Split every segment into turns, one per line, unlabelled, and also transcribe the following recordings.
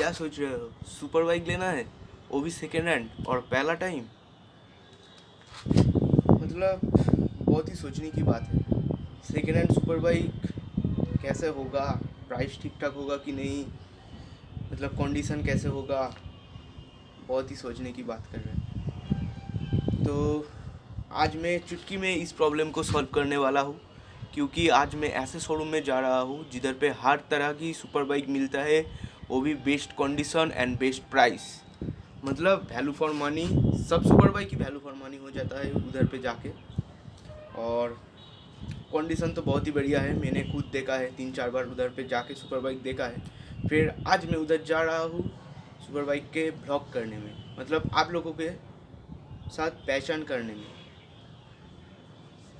क्या सोच रहे हो? सुपर बाइक लेना है, वो भी सेकेंड हैंड और पहला टाइम? मतलब बहुत ही सोचने की बात है। सेकेंड हैंड सुपर बाइक कैसे होगा, प्राइस ठीक ठाक होगा कि नहीं, मतलब कंडीशन कैसे होगा, बहुत ही सोचने की बात कर रहे हैं। तो आज मैं चुटकी में इस प्रॉब्लम को सॉल्व करने वाला हूँ, क्योंकि आज मैं ऐसे शोरूम में जा रहा हूँ जिधर पे हर तरह की सुपर बाइक मिलता है, वो भी best condition and best price. मतलब वैल्यू फॉर मनी, सब सुपर बाइक की वैल्यू फॉर मनी हो जाता है उधर पे जाके। और कंडीशन तो बहुत ही बढ़िया है, मैंने खुद देखा है, 3-4 बार उधर पे जाके सुपर बाइक देखा है। फिर आज मैं उधर जा रहा हूँ सुपर बाइक के ब्लॉग करने में, मतलब आप लोगों के साथ पहचान करने में।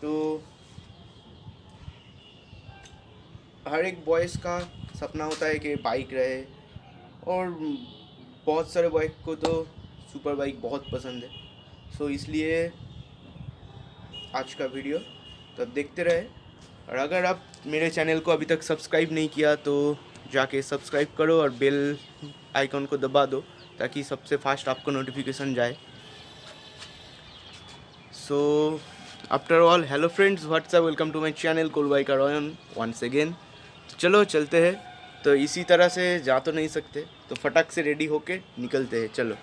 तो हर एक बॉयज़ का सपना होता है कि बाइक रहे, और बहुत सारे बाइक को तो सुपर बाइक बहुत पसंद है। सो इसलिए आज का वीडियो तो अब देखते रहे। और अगर आप मेरे चैनल को अभी तक सब्सक्राइब नहीं किया तो जाके सब्सक्राइब करो और बेल आइकन को दबा दो, ताकि सबसे फास्ट आपको नोटिफिकेशन जाए। So after all, hello friends, what's up, welcome to my channel Kolbiker Ayan once again. तो चलो चलते हैं। तो इसी तरह से जा तो नहीं सकते, तो फटाक से रेडी होके निकलते हैं, चलो।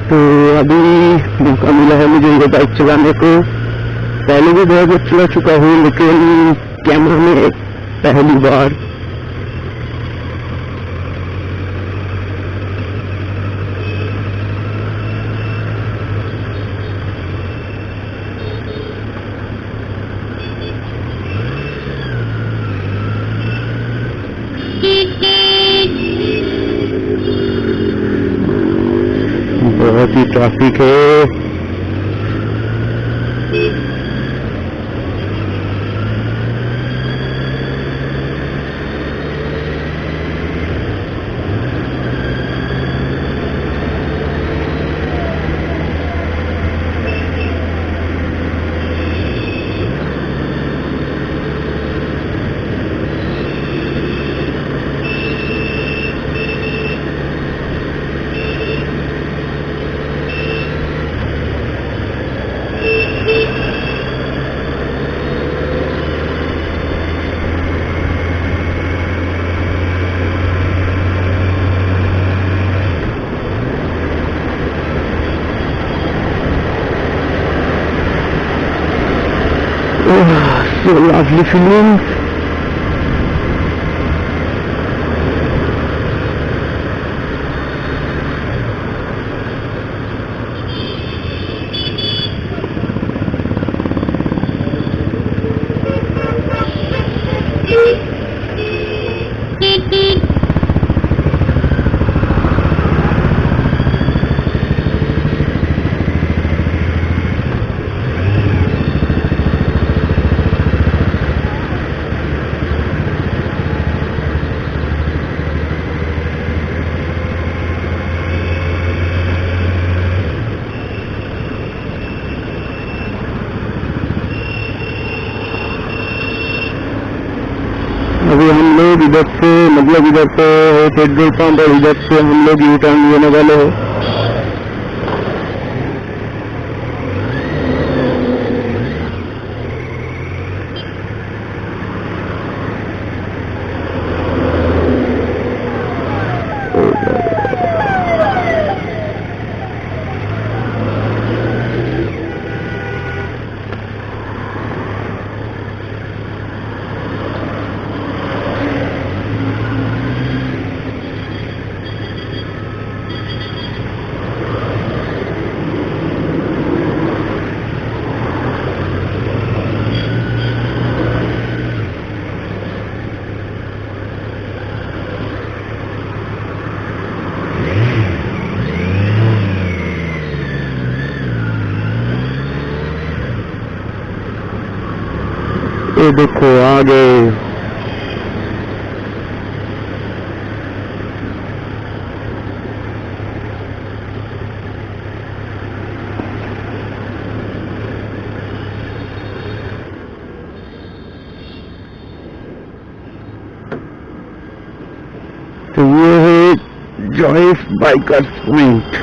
तो अभी मौका मिला है मुझे ये बाइक चलाने को। पहले भी बहुत बार चला चुका हूँ, लेकिन कैमरा में पहली बार। बहुत ही ट्रैफिक है। So lovely feeling. अभी हम लोग इधर से, मतलब इधर से पेट्रोल पंप और इधर से हम लोग यू टर्न लेने वाले हैं। ये देखो आगे तो ये है Joyce Bikers Point.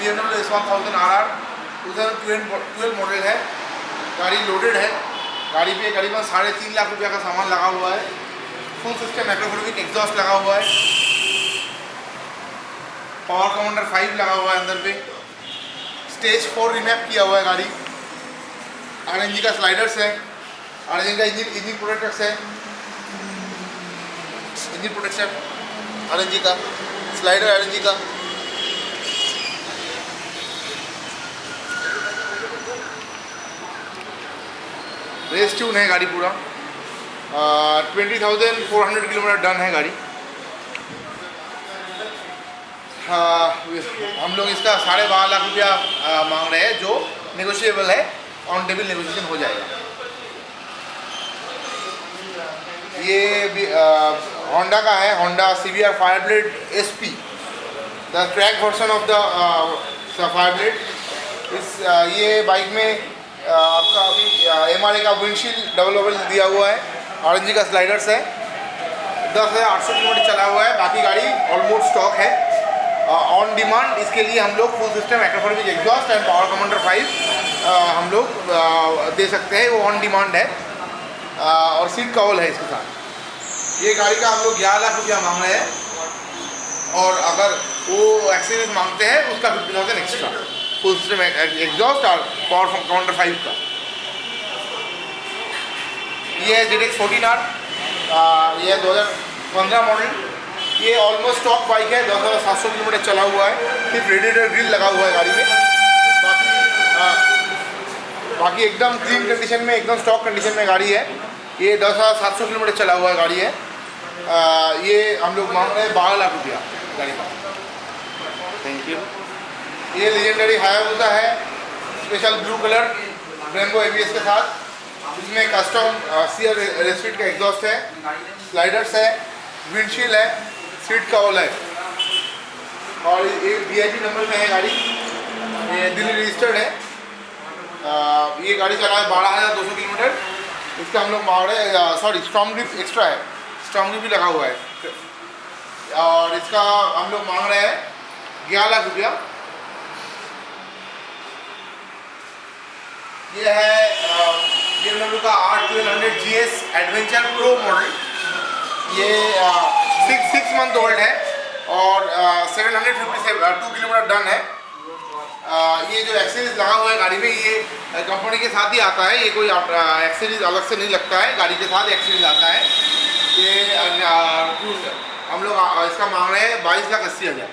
BMW S1000 RR 2012 model है। गाड़ी लोडेड है। गाड़ी पे करीबन 3.5 लाख रुपया का सामान लगा हुआ है। फुल सिस्टम माइक्रोफोनिक एग्जॉस्ट लगा हुआ है। पावर कमांडर 5 लगा हुआ है अंदर पे। स्टेज 4 रिमैप किया हुआ है गाड़ी। RNG का स्लाइडर्स है। RNG का इंजन प्रोटेक्टर्स है। इंजन प्रोटेक्शन RNG का, स्लाइडर RNG का। रेस ट्यून है गाड़ी पूरा। 20,400 किलोमीटर डन है गाड़ी। हम लोग इसका 12.5 लाख रुपया मांग रहे हैं, जो नेगोशिएबल है, ऑन टेबल नेगोशिएशन हो जाएगा। ये भी होंडा का है, Honda CBR Fireblade SP, the track version of the Fireblade. ये बाइक में आपका अभी MRA का विंडशील्ड डबल दिया हुआ है। RNG का स्लाइडर्स है। 10,800 किलोमीटर चला हुआ है। बाकी गाड़ी ऑलमोस्ट स्टॉक है। ऑन डिमांड इसके लिए हम लोग full system microphonic exhaust and power commander 5 हम लोग दे सकते हैं, वो ऑन डिमांड है। और सीट कवर है इसके साथ। ये गाड़ी का हम लोग 11 लाख रुपया मांग रहे हैं, और अगर वो एक्सेसरीज मांगते हैं उसका 50,000 एक्स्ट्रा, फुल सिस्टम एग्जॉस्ट और पावर कमांडर 5 का। ये है ZX 14R, ये है 2015 मॉडल। ये ऑलमोस्ट स्टॉक बाइक है। 10,700 किलोमीटर चला हुआ है। सिर्फ रेडिएटर ग्रिल लगा हुआ है गाड़ी में। बाकी एकदम क्लीन कंडीशन में, एकदम स्टॉक कंडीशन में गाड़ी है। ये 10,700 किलोमीटर चला हुआ है गाड़ी है। ये हम लोग मांग रहे हैं 12 लाख रुपया गाड़ी का।
Thank you.
ये लेजेंडरी हायाबुसा है, special blue colour rainbow ABS के साथ। इसमें कस्टम सीआर रेस्पिट का एग्जॉस्ट है, स्लाइडर्स है, विंडशील्ड है, सीट कवर है। और ये VIP नंबर में है गाड़ी। ये दिल्ली रजिस्टर्ड है। ये गाड़ी चला है 12,200 किलोमीटर। इसका हम लोग मांग रहे हैं, सॉरी, स्ट्रॉन्ग ग्रिप एक्स्ट्रा है, स्ट्रॉन्ग ग्रिप भी लगा हुआ है। और इसका हम लोग मांग रहे हैं 11 लाख रुपया। ये है BMW का R1200 GS adventure pro model. ये 6 मंथ ओल्ड है और 752 किलोमीटर डन है। ये जो एक्सेसरीज लगा हुआ है गाड़ी में, ये कंपनी के साथ ही आता है। ये कोई एक्सेसरीज अलग से नहीं लगता है, गाड़ी के साथ एक्सेसरीज आता है। ये हम लोग इसका मांग रहे हैं 22,80,000।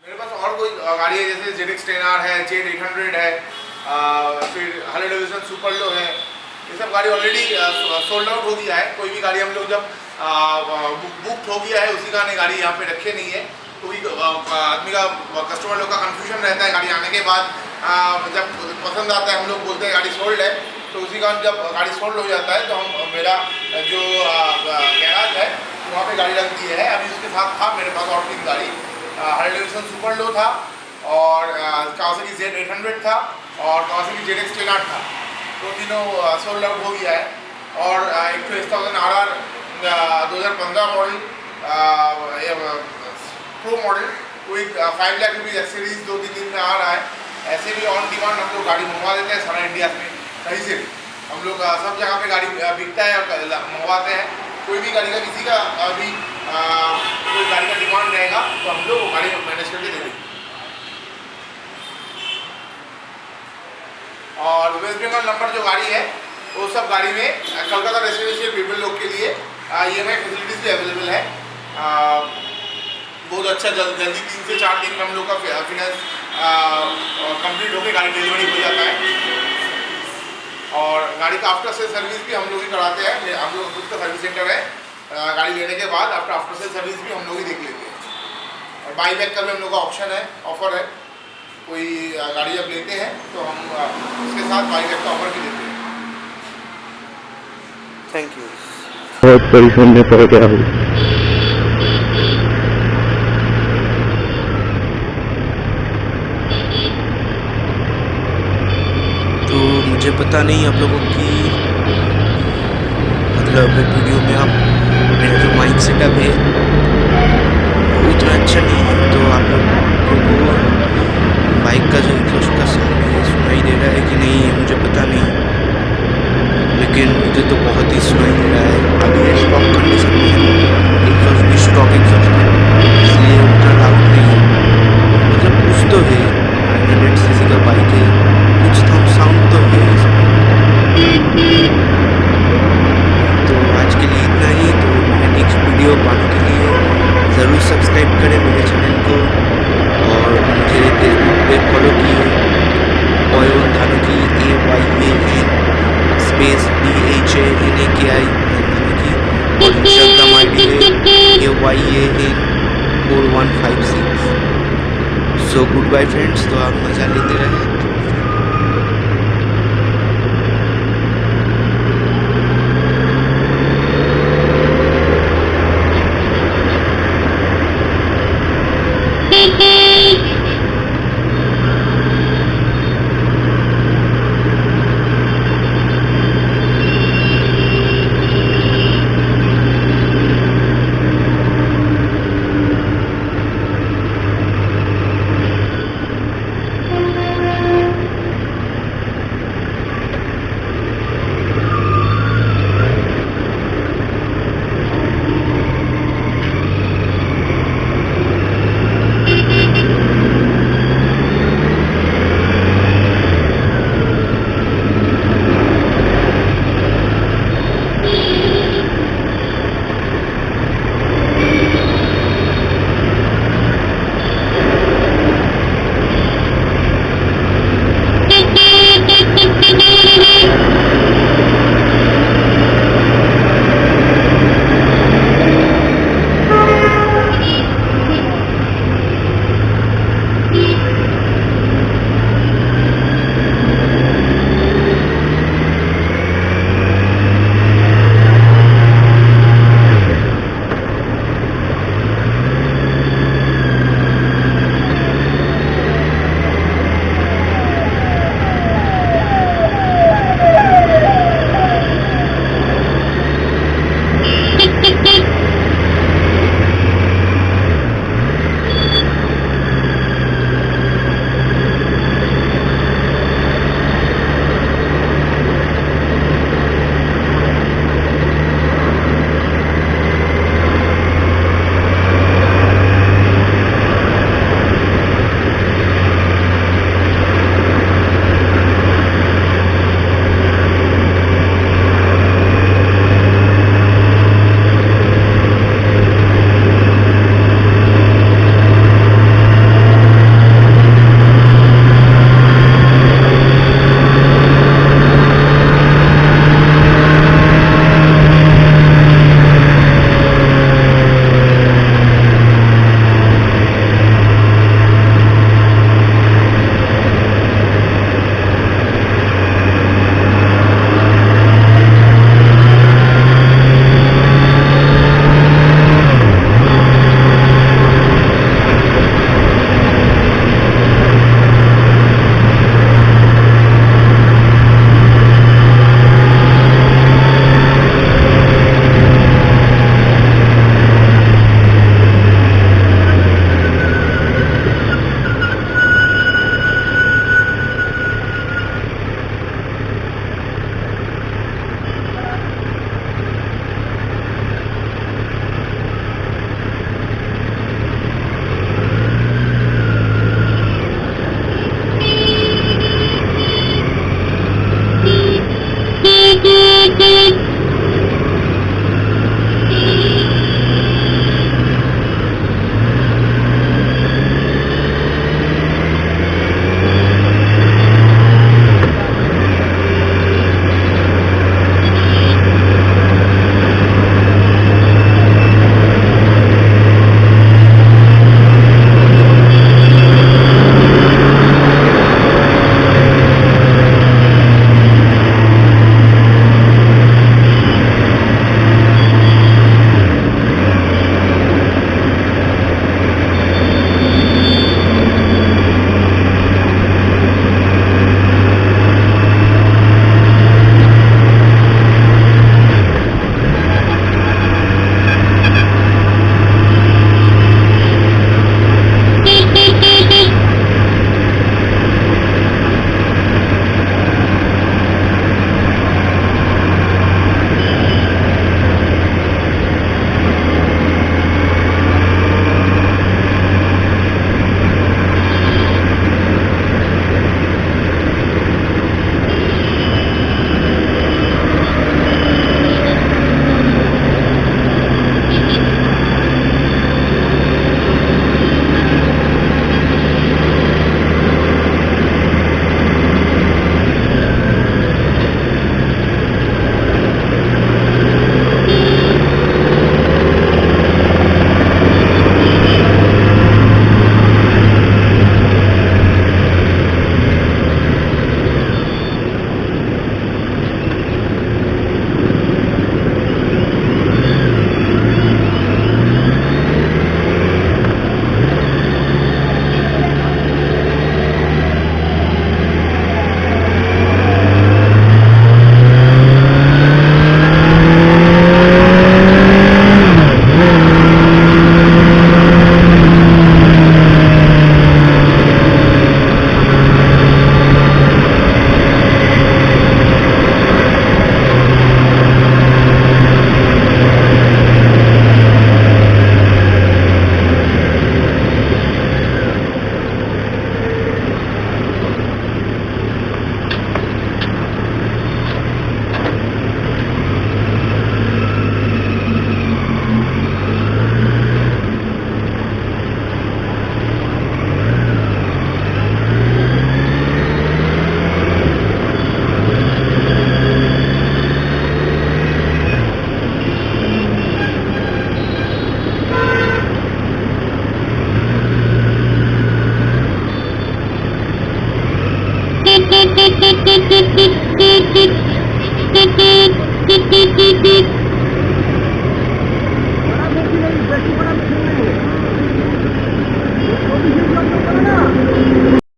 मेरे पास और कोई गाड़ी है, जैसे ZX 10R है, Z 800 है, फिर हार्ले डेविडसन सुपर लो है। ये सब गाड़ी ऑलरेडी सोल्ड आउट हो गया है। कोई भी गाड़ी हम लोग जब बुक हो गया है, उसी का गाड़ी यहाँ पे रखे नहीं है। कोई आदमी का, कस्टमर लोग का कंफ्यूजन रहता है गाड़ी आने के बाद। जब पसंद आता है हम लोग बोलते हैं गाड़ी सोल्ड है, तो उसी का जब गाड़ी सोल्ड हो जाता है तो हम मेरा जो गैराज है वहाँ पे गाड़ी रख दी है। अभी उसके साथ था मेरे पास और 3 गाड़ी। हार्ले डेविडसन सुपर लो था, और कावासाकी Z 800 था, और कावासाकी ZX 10R था। तो तीनों सोल्ड आउट हो गया है। और एक तो S1000 RR 2015 model pro model, कोई 5 लाख रुपये एक्सेसरीज 2-3 दिन में आ रहा है। ऐसे भी ऑन डिमांड हम लोग गाड़ी मंगवा देते हैं सारा इंडिया में, कहीं से भी। हम लोग सब जगह पे गाड़ी बिकता है और मंगवाते हैं। कोई भी गाड़ी का, किसी का अभी कोई गाड़ी का डिमांड रहेगा तो हम लोग वो गाड़ी मैनेज करके दे देंगे। और वेस्ट बंगाल नंबर जो गाड़ी है, वो सब गाड़ी में कलकत्ता रेसिडेंशियल पीपल लोग के लिए EMI फैसिलिटीज़ भी अवेलेबल है। बहुत अच्छा, जल्दी 3 से 4 दिन में हम लोग का फाइनेंस कंप्लीट होकर गाड़ी डिलीवरी हो जाता है। और गाड़ी का आफ्टर सेल सर्विस भी हम लोग ही कराते हैं। हम लोग खुद का सर्विस सेंटर है। गाड़ी लेने के बाद आफ्टर सेल सर्विस भी हम लोग ही देख लेते हैं। और बाई बैक का भी हम लोग का ऑप्शन है, ऑफर है। कोई गाड़ी जब लेते हैं तो हम उसके साथ बाई बैक का ऑफर भी देते हैं।
Thank you.
बहुत परेशान में पड़ गया हूँ।
तो मुझे पता नहीं आप लोगों की, मतलब वीडियो में आप मेरा जो माइक माइक सेटअप है वो उतना अच्छा नहीं है, तो आप लोग को बाइक का जो एग्जॉस्ट का साउंड है सुनाई दे रहा है कि नहीं है मुझे पता नहीं, लेकिन मुझे तो बहुत ही सुनाई दे रहा है। अभी ये स्टॉक कंडीशन में है, एग्जॉस्ट भी स्टॉक एग्जॉस्ट है, इसलिए उतना लाउड नहीं है, मतलब कुछ तो है। 900 सीसी का बाइक है, कुछ तो साउंड तो है इसमें। तो आज के लिए इतना ही। तो मेरे नेक्स्ट वीडियो पाने के लिए ज़रूर सब्सक्राइब करें मेरे चैनल को, और मुझे फेसबुक पे फॉलो किए AYAN Dhanuki AYAN space DHANAKI Dhanuki, और इंस्टाग्राम ID है AYAN 4156। So goodbye friends. तो आप मज़ा लेते रहे।